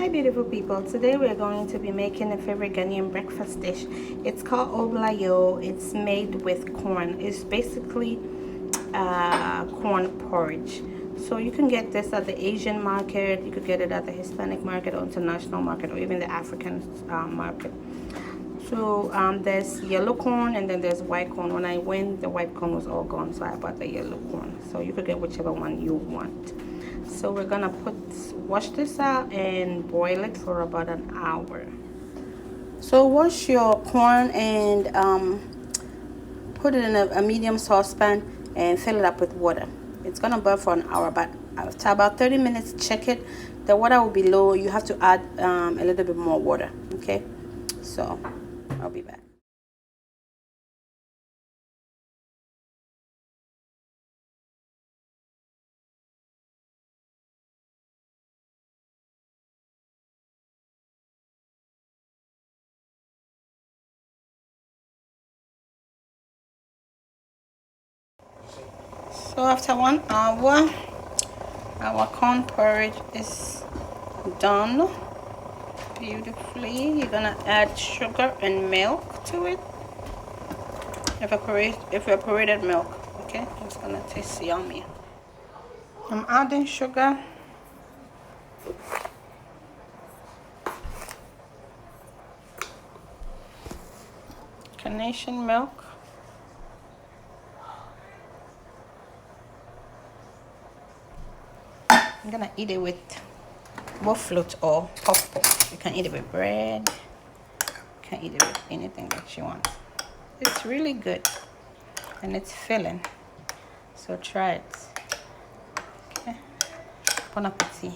Hi beautiful people, today we're going to be making a favorite Ghanaian breakfast dish. It's called Oblayo. It's made with corn. It's basically corn porridge. So you can get this at the Asian market, you could get it at the Hispanic market or international market or even the African market. So there's yellow corn and then there's white corn. When I went, the white corn was all gone, so I bought the yellow corn. So you could get whichever one you want. So we're gonna wash this out and boil it for about an hour. So wash your corn and put it in a medium saucepan and fill it up with water. It's gonna boil for an hour, but after about 30 minutes, check it. The water will be low. You have to add a little bit more water. Okay, so I'll be back. So after 1 hour, our corn porridge is done beautifully. You're gonna add sugar and milk to it. Evaporated milk. Okay, it's gonna taste yummy. I'm adding sugar, carnation milk, I'm gonna eat it with both float or puff puff. You can eat it with bread, you can eat it with anything that you want. It's really good and it's filling, so try it. Okay, bon appetit.